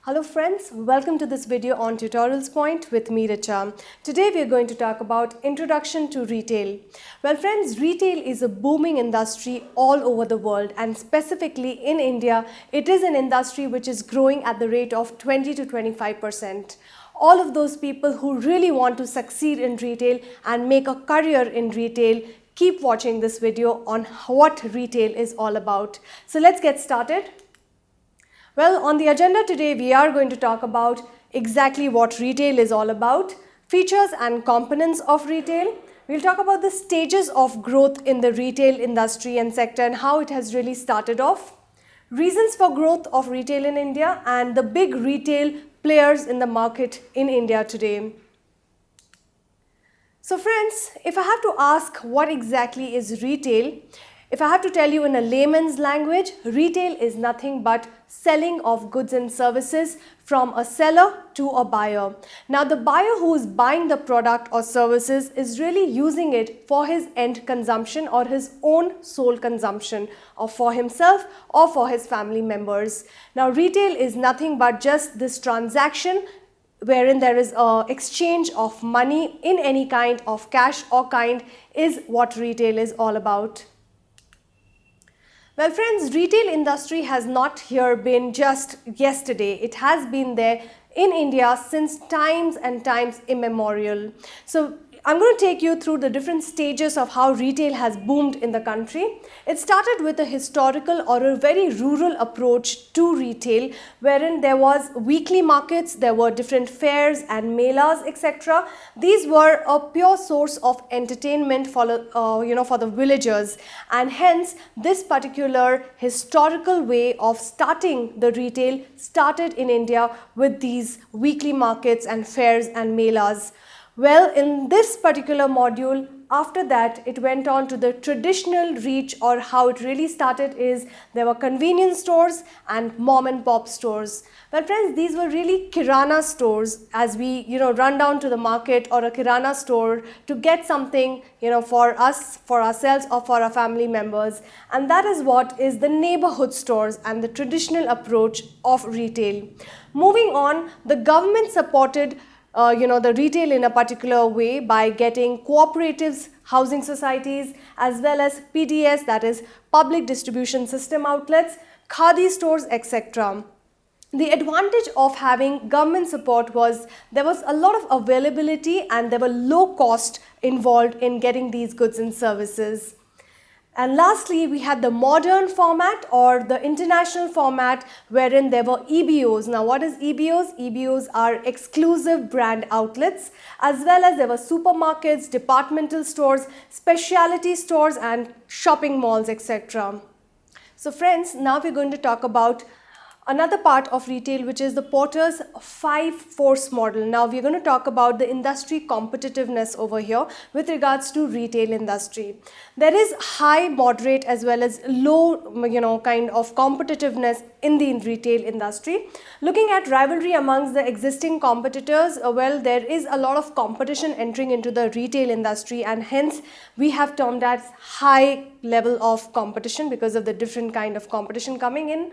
Hello friends, welcome to this video on Tutorialspoint with me Richa. Today we are going to talk about Introduction to Retail. Well friends, retail is a booming industry all over the world, and specifically in India, it is an industry which is growing at the rate of 20 to 25%. All of those people who really want to succeed in retail and make a career in retail, keep watching this video on what retail is all about. So let's get started. Well, on the agenda today, we are going to talk about exactly what retail is all about, features and components of retail. We'll talk about the stages of growth in the retail industry and sector and how it has really started off, reasons for growth of retail in India, and the big retail players in the market in India today. So friends, if I have to ask what exactly is retail, if I have to tell you in a layman's language, retail is nothing but selling of goods and services from a seller to a buyer. Now the buyer who is buying the product or services is really using it for his end consumption or his own sole consumption, or for himself or for his family members. Now retail is nothing but just this transaction wherein there is an exchange of money in any kind of cash or kind is what retail is all about. Well friends, retail industry has not here been just yesterday. It has been there in India since times and times immemorial. So I'm going to take you through the different stages of how retail has boomed in the country. It started with a historical or a very rural approach to retail, wherein there was weekly markets, there were different fairs and melas, etc. These were a pure source of entertainment for the villagers, and hence this particular historical way of starting the retail started in India with these weekly markets and fairs and melas. Well, in this particular module, after that, it went on to the traditional reach, or how it really started is there were convenience stores and mom and pop stores. Well friends, these were really kirana stores, as we run down to the market or a kirana store to get something for us, for ourselves or for our family members. And that is what is the neighborhood stores and the traditional approach of retail. Moving on, the government supported the retail in a particular way by getting cooperatives, housing societies, as well as PDS, that is public distribution system outlets, khadi stores, etc. The advantage of having government support was there was a lot of availability and there were low cost involved in getting these goods and services. And lastly, we had the modern format or the international format, wherein there were EBOs. Now what is EBOs? EBOs are exclusive brand outlets, as well as there were supermarkets, departmental stores, specialty stores and shopping malls, etc. So friends, now we're going to talk about another part of retail, which is the Porter's 5-force model. Now we're going to talk about the industry competitiveness over here with regards to retail industry. There is high, moderate as well as low kind of competitiveness in the retail industry. Looking at rivalry amongst the existing competitors, well, there is a lot of competition entering into the retail industry, and hence we have termed as high level of competition because of the different kind of competition coming in.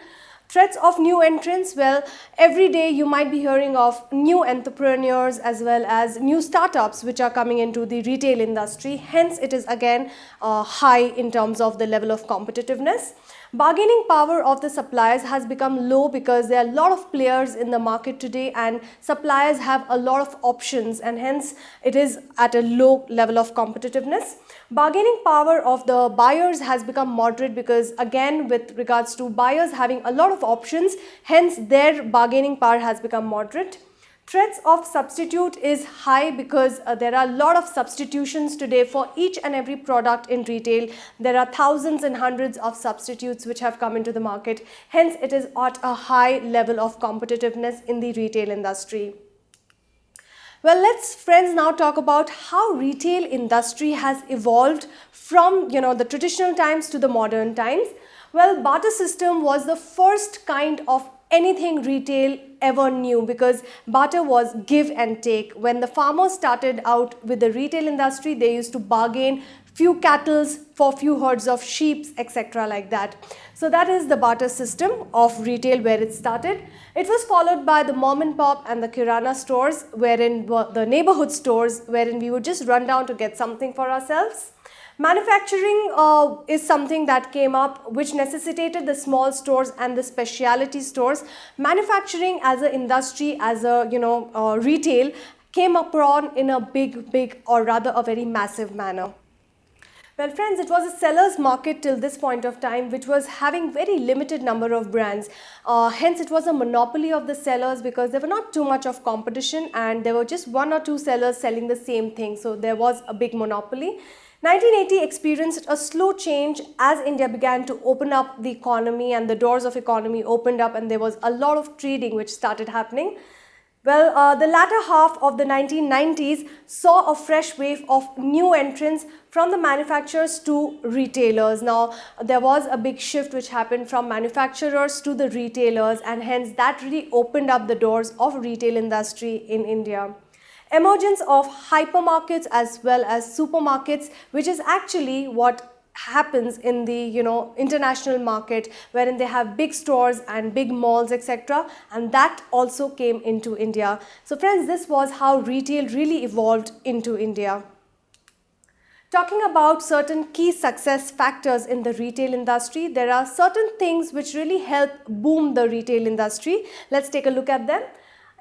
Threats of new entrants, well, every day you might be hearing of new entrepreneurs as well as new startups which are coming into the retail industry. Hence, it is again high in terms of the level of competitiveness. Bargaining power of the suppliers has become low because there are a lot of players in the market today and suppliers have a lot of options, and hence it is at a low level of competitiveness. Bargaining power of the buyers has become moderate because again with regards to buyers having a lot of options, hence their bargaining power has become moderate. Threats of substitute is high because there are a lot of substitutions today for each and every product in retail. There are thousands and hundreds of substitutes which have come into the market. Hence, it is at a high level of competitiveness in the retail industry. Well, let's friends now talk about how retail industry has evolved from the traditional times to the modern times. Well, barter system was the first kind of anything retail ever knew, because barter was give and take. When the farmers started out with the retail industry, they used to bargain few cattle for few herds of sheep, etc. like that. So that is the barter system of retail where it started. It was followed by the mom and pop and the kirana stores, wherein the neighborhood stores, wherein we would just run down to get something for ourselves. Manufacturing is something that came up which necessitated the small stores and the specialty stores. Manufacturing as an industry, as a retail, came upon in a big or rather a very massive manner. Well friends, it was a seller's market till this point of time, which was having very limited number of brands. Hence it was a monopoly of the sellers because there were not too much of competition and there were just one or two sellers selling the same thing. So there was a big monopoly. 1980 experienced a slow change as India began to open up the economy and the doors of economy opened up and there was a lot of trading which started happening. Well, the latter half of the 1990s saw a fresh wave of new entrants from the manufacturers to retailers. Now, there was a big shift which happened from manufacturers to the retailers and hence that really opened up the doors of retail industry in India. Emergence of hypermarkets as well as supermarkets, which is actually what happens in the international market, wherein they have big stores and big malls, etc., and that also came into India. So friends, this was how retail really evolved into India. Talking about certain key success factors in the retail industry, there are certain things which really help boom the retail industry. Let's take a look at them.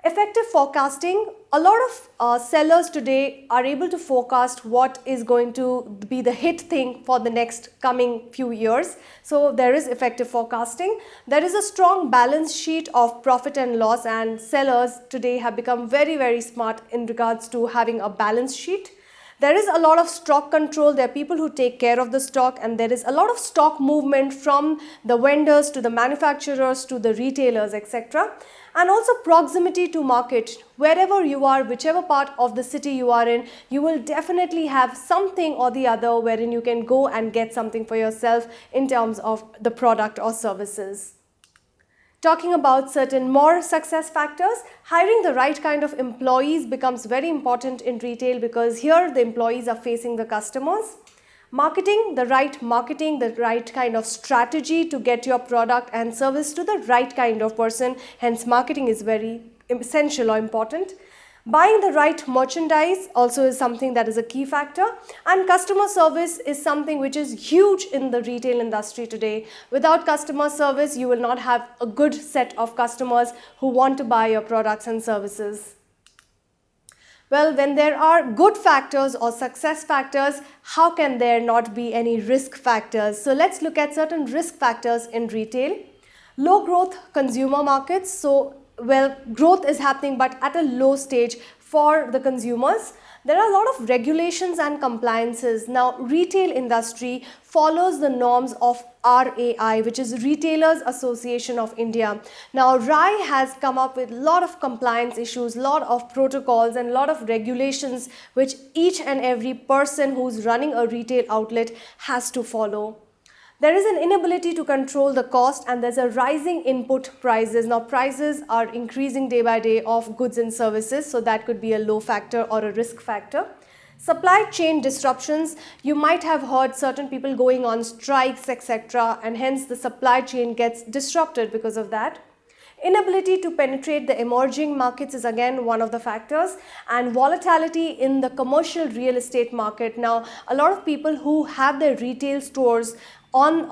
Effective forecasting. A lot of sellers today are able to forecast what is going to be the hit thing for the next coming few years. So there is effective forecasting. There is a strong balance sheet of profit and loss, and sellers today have become very smart in regards to having a balance sheet. There is a lot of stock control. There are people who take care of the stock, and there is a lot of stock movement from the vendors to the manufacturers to the retailers, etc. And also proximity to market. Wherever you are, whichever part of the city you are in, you will definitely have something or the other wherein you can go and get something for yourself in terms of the product or services. Talking about certain more success factors, hiring the right kind of employees becomes very important in retail because here the employees are facing the customers. Marketing, the right kind of strategy to get your product and service to the right kind of person. Hence, marketing is very essential or important. Buying the right merchandise also is something that is a key factor, and customer service is something which is huge in the retail industry today. Without customer service, you will not have a good set of customers who want to buy your products and services. Well, when there are good factors or success factors, how can there not be any risk factors? So let's look at certain risk factors in retail. Low growth consumer markets. So, well, growth is happening but at a low stage for the consumers. There are a lot of regulations and compliances. Now, retail industry follows the norms of RAI, which is Retailers Association of India. Now, RAI has come up with a lot of compliance issues, lot of protocols and lot of regulations which each and every person who's running a retail outlet has to follow. There is an inability to control the cost and there's a rising input prices. Now prices are increasing day by day of goods and services, so that could be a low factor or a risk factor. Supply chain disruptions, you might have heard certain people going on strikes, etc., and hence the supply chain gets disrupted because of that. Inability to penetrate the emerging markets is again one of the factors, and volatility in the commercial real estate market. Now, a lot of people who have their retail stores on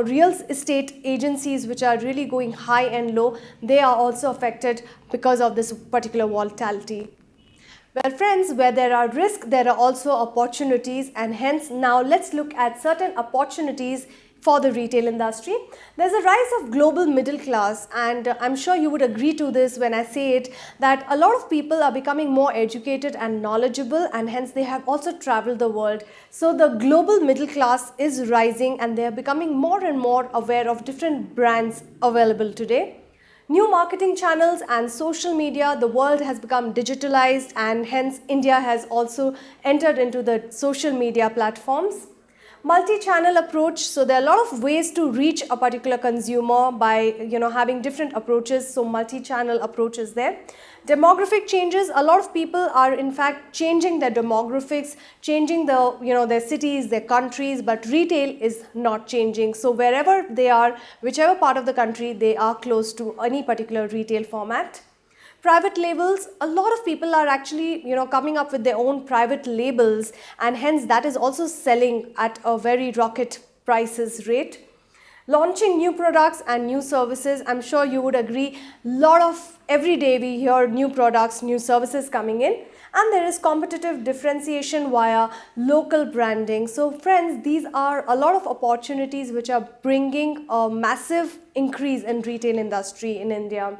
real estate agencies which are really going high and low, they are also affected because of this particular volatility. Well friends, where there are risks, there are also opportunities, and hence now let's look at certain opportunities for the retail industry. There's a rise of global middle class, and I'm sure you would agree to this when I say it, that a lot of people are becoming more educated and knowledgeable, and hence they have also traveled the world. So the global middle class is rising and they are becoming more and more aware of different brands available today. New marketing channels and social media, the world has become digitalized, and hence India has also entered into the social media platforms. Multi-channel approach, so there are a lot of ways to reach a particular consumer by having different approaches, so multi-channel approach is there. Demographic changes, a lot of people are in fact changing their demographics, changing their cities, their countries, but retail is not changing. So wherever they are, whichever part of the country, they are close to any particular retail format. Private labels, a lot of people are actually coming up with their own private labels, and hence that is also selling at a very rocket prices rate. Launching new products and new services, I'm sure you would agree, every day we hear new products, new services coming in, and there is competitive differentiation via local branding. So friends, these are a lot of opportunities which are bringing a massive increase in retail industry in India.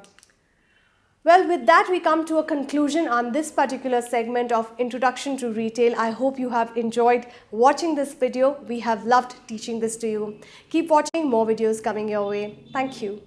Well, with that, we come to a conclusion on this particular segment of Introduction to Retail. I hope you have enjoyed watching this video. We have loved teaching this to you. Keep watching, more videos coming your way. Thank you.